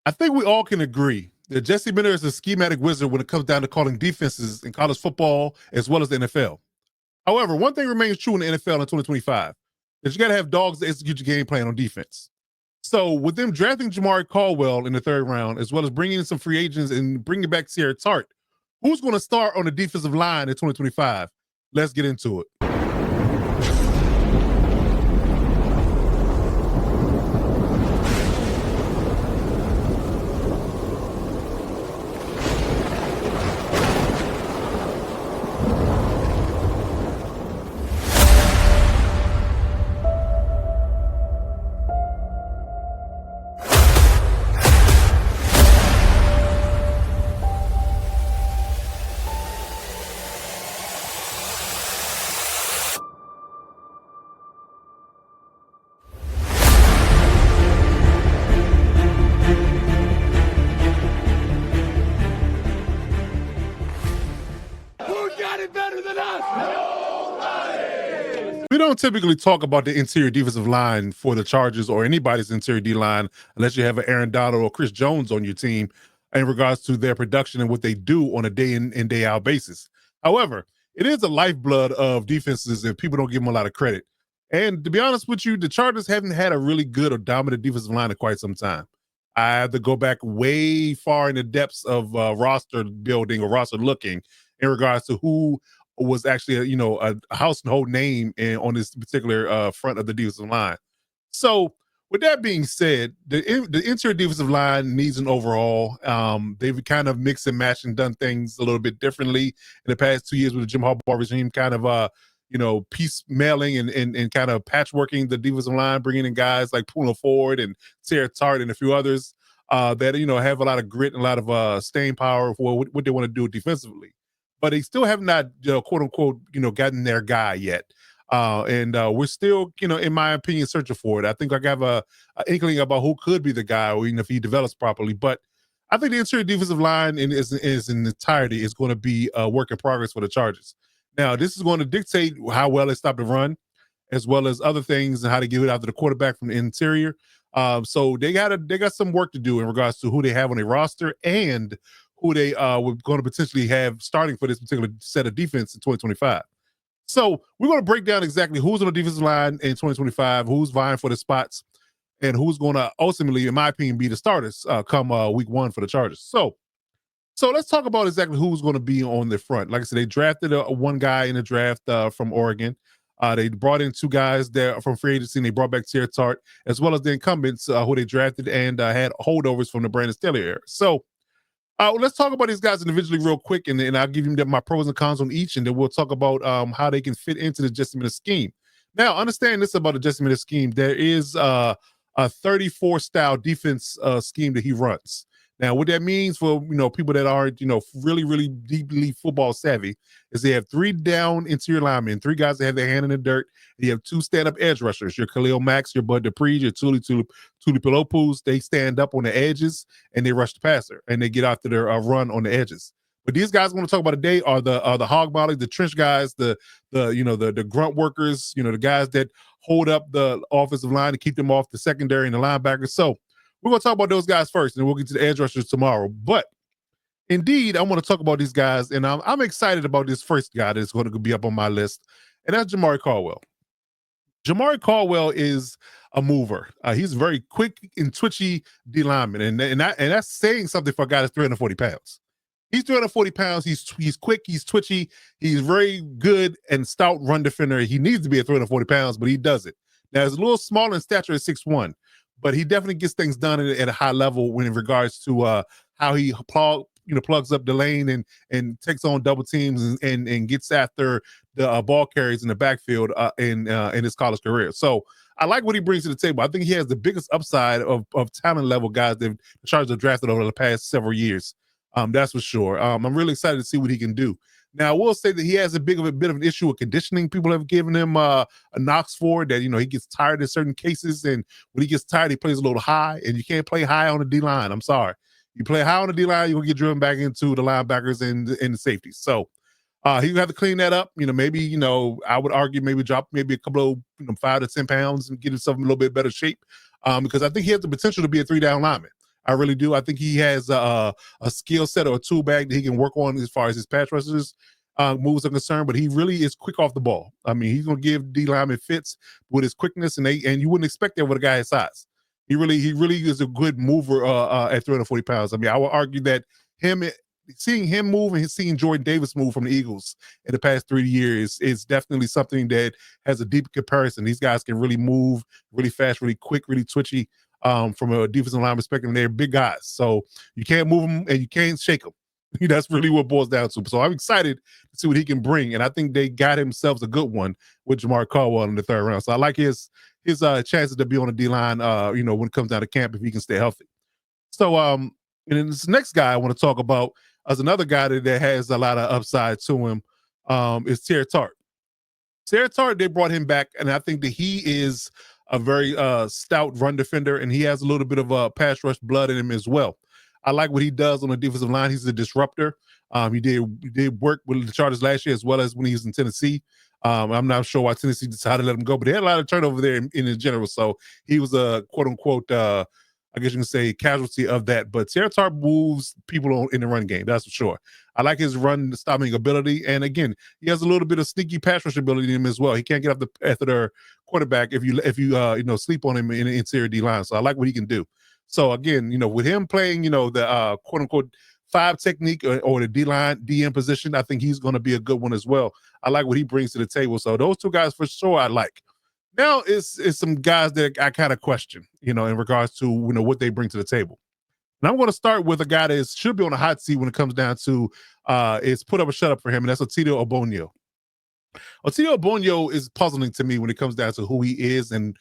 I think we all can agree that Jesse Minter is a schematic wizard when it comes down to calling defenses in college football as well as the NFL. However, one thing remains true in the NFL in 2025 that you got to have dogs to execute your game plan on defense. So with them drafting Jamari Caldwell in the third round, as well as bringing in some free agents and bringing back Sierra Tart, who's going to start on the defensive line in 2025? Let's get into it. We don't typically talk about the interior defensive line for the Chargers or anybody's interior D line unless you have an Aaron Donald or Chris Jones on your team in regards to their production and what they do on a day in and day out basis. However, it is the lifeblood of defenses and people don't give them a lot of credit. And to be honest with you, the Chargers haven't had a really good or dominant defensive line in quite some time. I have to go back way far in the depths of roster building or roster looking in regards to who was actually a household name on this particular front of the defensive line. So with that being said, the interior defensive line needs an overhaul. They've kind of mixed and matched and done things a little bit differently in the past 2 years with the Jim Harbaugh regime, kind of piecemealing and kind of patchworking the defensive line, bringing in guys like Poona Ford and Sarah Tart and a few others that have a lot of grit and a lot of staying power for what they want to do defensively. But they still have not, quote unquote, gotten their guy yet. And we're still, in my opinion, searching for it. I think I have a inkling about who could be the guy, or even if he develops properly. But I think the interior defensive line is in entirety is going to be a work in progress for the Chargers. Now, this is going to dictate how well they stop the run, as well as other things and how to get it out to the quarterback from the interior. So they got some work to do in regards to who they have on their roster and who they were going to potentially have starting for this particular set of defense in 2025. So we're going to break down exactly who's on the defensive line in 2025, who's vying for the spots, and who's going to ultimately, in my opinion, be the starters come week one for the Chargers. So let's talk about exactly who's going to be on the front. Like I said, they drafted one guy in the draft from Oregon. They brought in two guys there from free agency, and they brought back Sierra Tart, as well as the incumbents who they drafted and had holdovers from the Brandon Staley era. So let's talk about these guys individually real quick, and I'll give you my pros and cons on each, and then we'll talk about how they can fit into the Jesse Minter scheme. Now, understand this about the Jesse Minter scheme. There is a 34 style defense scheme that he runs. Now, what that means for people that aren't really, really deeply football savvy is they have three down interior linemen, three guys that have their hand in the dirt. And you have two stand-up edge rushers, your Khalil Max, your Bud Dupree, your Tuli Pelopus. They stand up on the edges and they rush the passer and they get after their run on the edges. But these guys I'm going to talk about today are the hog mollies, the trench guys, the grunt workers, the guys that hold up the offensive line to keep them off the secondary and the linebackers. So we're going to talk about those guys first, and we'll get to the edge rushers tomorrow. But indeed, I want to talk about these guys, and I'm excited about this first guy that's going to be up on my list, and that's Jamari Caldwell. Jamari Caldwell is a mover. He's very quick and twitchy D lineman, and that's saying something for a guy that's 340 pounds. He's 340 pounds. He's quick. He's twitchy. He's very good and stout run defender. He needs to be at 340 pounds, but he does it. Now, he's a little smaller in stature at 6'1", but he definitely gets things done at a high level when in regards to how he plugs up the lane and takes on double teams and gets after the ball carries in the backfield in his college career. So I like what he brings to the table. I think he has the biggest upside of talent level guys that the Chargers have drafted over the past several years. That's for sure. I'm really excited to see what he can do. Now, I will say that he has a bit of an issue with conditioning. People have given him a knocks for that. He gets tired in certain cases, and when he gets tired, he plays a little high, and you can't play high on the D line. I'm sorry. You play high on the D line, you're gonna get driven back into the linebackers and the safeties. So he have to clean that up. Maybe I would argue maybe drop maybe a couple of 5 to 10 pounds and get himself in a little bit better shape because I think he has the potential to be a 3-down lineman. I really do. I think he has a skill set or a tool bag that he can work on as far as his pass rushers moves are concerned. But he really is quick off the ball. I mean, he's gonna give D lineman fits with his quickness, and you wouldn't expect that with a guy his size. He really is a good mover at 340 pounds. I mean, I would argue that him seeing him move and seeing Jordan Davis move from the Eagles in the past 3 years is definitely something that has a deep comparison. These guys can really move really fast, really quick, really twitchy. From a defensive line perspective, they're big guys, so you can't move them and you can't shake them. That's really what it boils down to. So I'm excited to see what he can bring, and I think they got themselves a good one with Jamar Caldwell in the third round. So I like his chances to be on the D line. When it comes down to camp, if he can stay healthy. So and then this next guy I want to talk about as another guy that has a lot of upside to him is Terry Tart. Terry Tart, they brought him back, and I think that he is a very stout run defender, and he has a little bit of pass rush blood in him as well. I like what he does on the defensive line. He's a disruptor. He did work with the Chargers last year as well as when he was in Tennessee. I'm not sure why Tennessee decided to let him go, but they had a lot of turnover there in general. So he was a quote unquote, I guess you can say, casualty of that. But Terry Tart moves people in the run game, that's for sure. I like his run stopping ability, and again, he has a little bit of sneaky pass rush ability in him as well. He can't get off the path of their quarterback if you sleep on him in the interior D line. So I like what he can do. So again, with him playing, the quote unquote five technique or the D line DM position, I think he's going to be a good one as well. I like what he brings to the table. So those two guys for sure I like. Now it's some guys that I kind of question, in regards to what they bring to the table. And I'm going to start with a guy that should be on a hot seat when it comes down to it's put up or shut up for him, and that's Otito Ogbonnia. Otito Ogbonnia is puzzling to me when it comes down to who he is and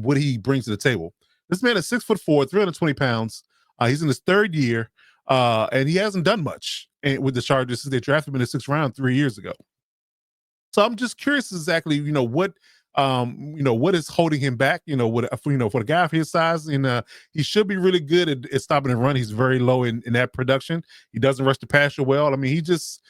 what he brings to the table. This man is 6'4", 320 pounds. He's in his third year, and he hasn't done much with the Chargers since they drafted him in the sixth round 3 years ago. So I'm just curious exactly, what is holding him back, for the guy of his size, and he should be really good at stopping and run. He's very low in that production. He doesn't rush the passer well. I mean, he's just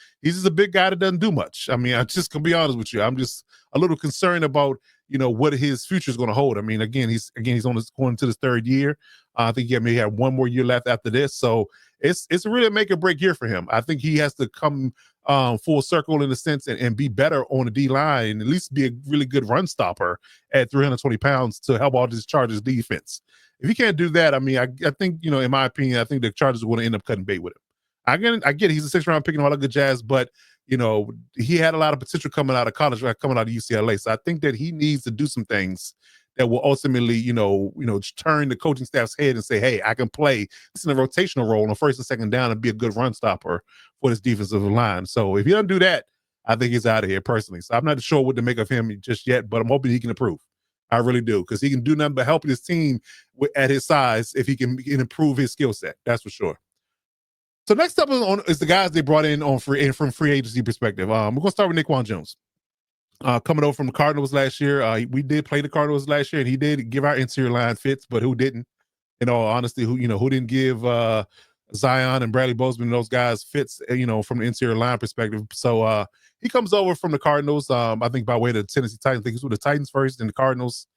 a big guy that doesn't do much. I mean, I just can be honest with you. I'm just a little concerned about, what his future is going to hold. I mean, he's going to his third year. I think he may have one more year left after this. So it's really a make or break year for him. I think he has to come full circle in a sense and be better on the D line and at least be a really good run stopper at 320 pounds to help all this Chargers defense. If he can't do that, I mean, I think, in my opinion, I think the Chargers are going to end up cutting bait with him. I get it. He's a sixth round pick and all that good jazz, but he had a lot of potential coming out of college, right, coming out of UCLA. So I think that he needs to do some things that will ultimately, turn the coaching staff's head and say, hey, I can play this in a rotational role on first and second down and be a good run stopper for this defensive line. So if he doesn't do that, I think he's out of here personally. So I'm not sure what to make of him just yet, but I'm hoping he can improve. I really do, because he can do nothing but help his team at his size if he can improve his skill set. That's for sure. So next up is the guys they brought in from free agency perspective. We're going to start with Naquan Jones. Coming over from the Cardinals last year. We did play the Cardinals last year, and he did give our interior line fits, but who didn't? In all honesty, who didn't give Zion and Bradley Bozeman and those guys fits, from the interior line perspective. So he comes over from the Cardinals, I think by way of the Tennessee Titans. I think he's with the Titans first, then the Cardinals.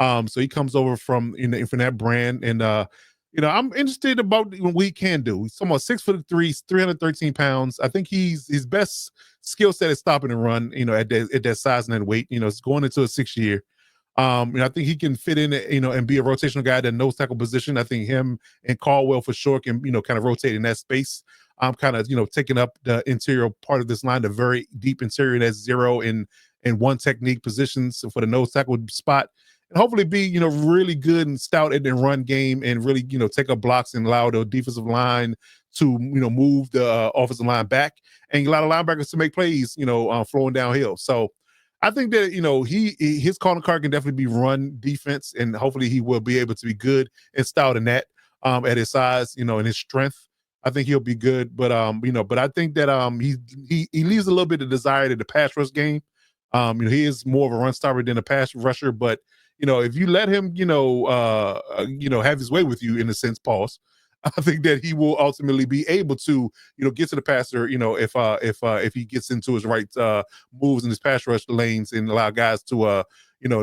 So he comes over from from that brand, and I'm interested about what he can do. He's almost 6'3", 313 pounds. I think his best skill set is stopping and run, at that size and that weight. It's going into a 6th year. I think he can fit in, and be a rotational guy that nose tackle position. I think him and Caldwell for sure can, kind of rotate in that space. I'm kind of, taking up the interior part of this line, the very deep interior that's 0 and 1 technique positions for the nose tackle spot. And hopefully be, really good and stout in the run game and really, take up blocks and allow the defensive line to, move the offensive line back and allow the linebackers to make plays, flowing downhill. So I think that, his calling card can definitely be run defense, and hopefully he will be able to be good and stout in that at his size, and his strength. I think he'll be good, but but I think that he leaves a little bit of desire to the pass rush game. He is more of a run stopper than a pass rusher, but if you let him, have his way with you in a sense, pause. I think that he will ultimately be able to, get to the passer, if he gets into his right moves in his pass rush lanes and allow guys to,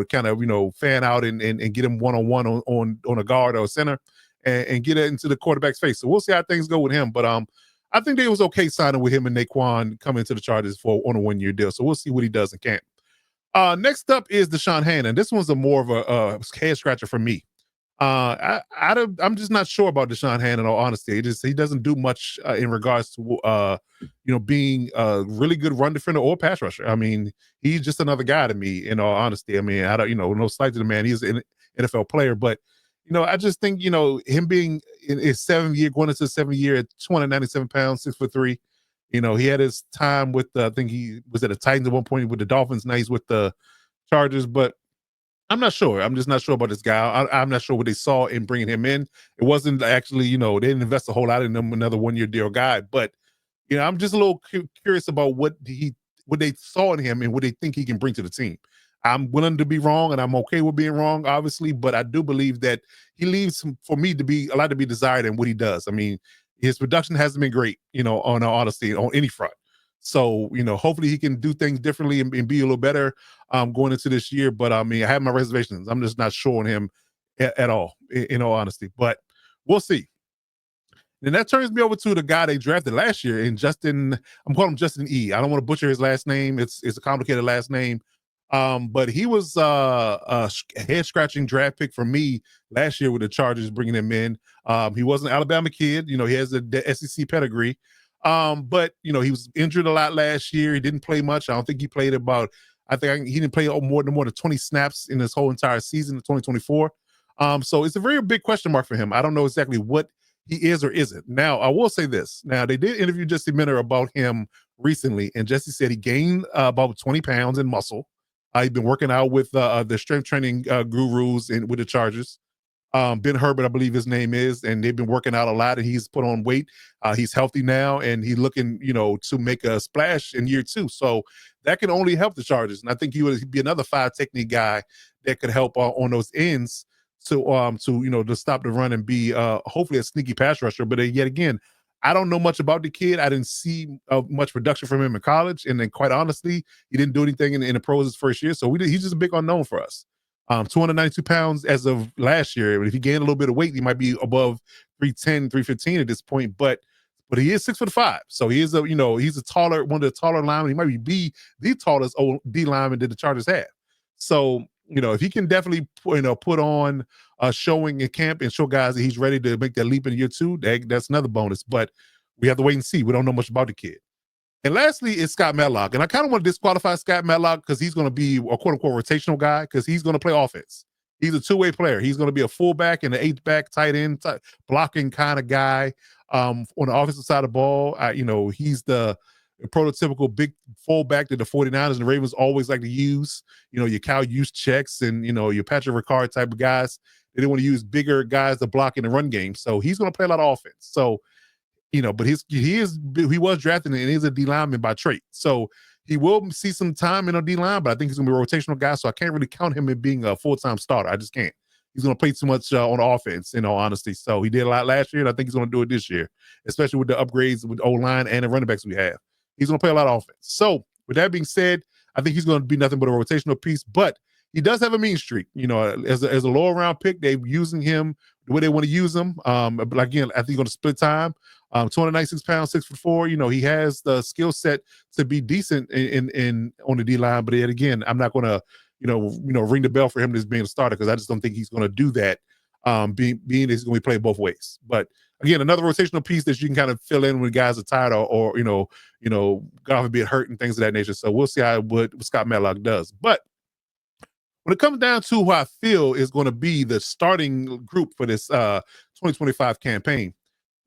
kind of, fan out and get him one-on-one on a guard or a center. and get it into the quarterback's face. So we'll see how things go with him. But I think they was okay signing with him and Naquan coming to the Chargers for on a 1 year deal. So we'll see what he does in camp. Next up is Deshaun Hannon. This one's a more of a head scratcher for me. I'm just not sure about Deshaun Hannon. In all honesty, he doesn't do much in regards to being a really good run defender or pass rusher. I mean, he's just another guy to me. In all honesty, I mean, I don't no slight to the man. He's an NFL player, but I just think him being in his 7th year, going into the 7th year at 297 pounds, 6'3". He had his time with I think he was at the Titans at one point with the Dolphins. Now he's with the Chargers, but I'm not sure. I'm just not sure about this guy. I'm not sure what they saw in bringing him in. It wasn't actually, they didn't invest a whole lot in him, another 1 year deal guy. But I'm just a little curious about what they saw in him and what they think he can bring to the team. I'm willing to be wrong, and I'm okay with being wrong, obviously. But I do believe that he leaves for me to be a lot to be desired in what he does. I mean, his production hasn't been great, on honesty on any front. So, hopefully he can do things differently and be a little better going into this year. But I mean, I have my reservations. I'm just not sure on him at all, in all honesty. But we'll see. And that turns me over to the guy they drafted last year in Justin. I'm calling him Justin E. I don't want to butcher his last name. It's a complicated last name. But he was a head scratching draft pick for me last year with the Chargers bringing him in. He was an Alabama kid. He has a SEC pedigree. But he was injured a lot last year. He didn't play much. I don't think he played about. I think he didn't play more than 20 snaps in his whole entire season of 2024. So it's a very big question mark for him. I don't know exactly what he is or isn't. Now, I will say this. Now, they did interview Jesse Minter about him recently, and Jesse said he gained about 20 pounds in muscle. He's been working out with the strength training gurus with the Chargers. Ben Herbert, I believe his name is, and they've been working out a lot, and he's put on weight. He's healthy now, and he's looking, to make a splash in year 2. So that can only help the Chargers. And I think he would be another 5 technique guy that could help on those ends to stop the run and be hopefully a sneaky pass rusher. But yet again, I don't know much about the kid. I didn't see much production from him in college, and then quite honestly, he didn't do anything in the pros his first year. So he's just a big unknown for us. 292 pounds as of last year. But if he gained a little bit of weight, he might be above 310, 315 at this point. But he is 6'5". So he is he's one of the taller linemen. He might be the tallest D lineman that the Chargers have. So, if he can definitely put on a showing in camp and show guys that he's ready to make that leap in year 2, that's another bonus. But we have to wait and see. We don't know much about the kid. And lastly, is Scott Medlock. And I kind of want to disqualify Scott Medlock because he's going to be a quote-unquote rotational guy because he's going to play offense. He's a two-way player. He's going to be a fullback and an eighth-back, tight end, blocking kind of guy on the offensive side of the ball. He's the prototypical big fullback that the 49ers and the Ravens always like to use. Your Kyle Juszczyks and, your Patrick Ricard type of guys. They didn't want to use bigger guys to block in the run game. So he's going to play a lot of offense. So, but he was drafted and is a D lineman by trait. So he will see some time in a D line, but I think he's gonna be a rotational guy. So I can't really count him as being a full-time starter. I just can't. He's gonna play too much on offense, in all honesty. So he did a lot last year, and I think he's gonna do it this year, especially with the upgrades with O-line and the running backs we have. He's gonna play a lot of offense. So with that being said, I think he's gonna be nothing but a rotational piece, but he does have a mean streak. As a lower round pick, they're using him the way they want to use him. But again, I think he's going to split time. 296 pounds, 6'4". He has the skill set to be decent in on the D line. But yet again, I'm not going to ring the bell for him as being a starter because I just don't think he's going to do that. Being he's going to be played both ways. But again, another rotational piece that you can kind of fill in when guys are tired or God forbid hurt and things of that nature. So we'll see what Scott Medlock does. But when it comes down to who I feel is going to be the starting group for this 2025 campaign.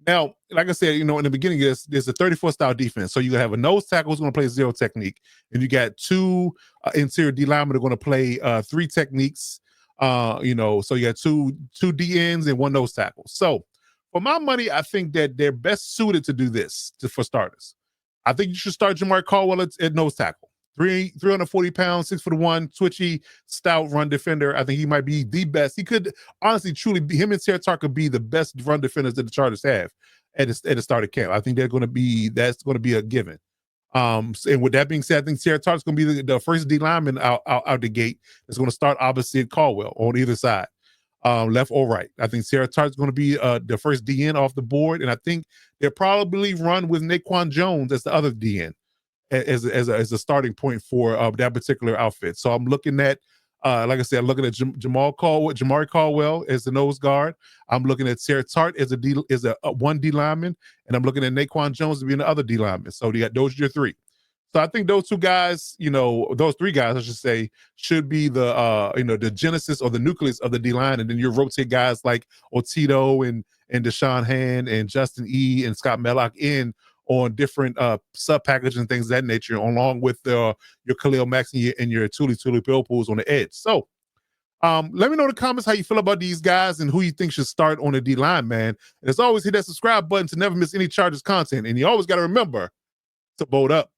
Now, like I said, in the beginning, there's a 34 style defense. So you have a nose tackle who's going to play zero technique, and you got 2 interior D linemen that are going to play 3 techniques. So you got two DNs and 1 nose tackle. So for my money, I think that they're best suited to do this for starters. I think you should start Jamar Caldwell at nose tackle. 340 pounds, 6'1", twitchy, stout run defender. I think he might be the best. He could honestly, truly be him and Sarah could be the best run defenders that the Chargers have at the start of camp. I think that's going to be a given. And with that being said, I think Sarah Tark's going to be the first D lineman out the gate that's going to start opposite Caldwell on either side. left or right. I think Sarah Tart's going to be the first DN off the board, and I think they'll probably run with Naquan Jones as the other DN as a starting point for that particular outfit. So I'm looking at, like I said, I'm looking at Jamari Caldwell as the nose guard. I'm looking at Sarah Tart as a one D lineman, and I'm looking at Naquan Jones to be the other D lineman. So those are your three. So I think those two guys, those three guys, I should say, should be the genesis or the nucleus of the D line, and then you rotate guys like Otito and Deshaun Hand and Justin E and Scott Mellock in on different sub packages and things of that nature, along with your Khalil Max and your Tuli Pilpools on the edge. So let me know in the comments how you feel about these guys and who you think should start on the D line, man. And as always, hit that subscribe button to never miss any Chargers content. And you always got to remember to boat up.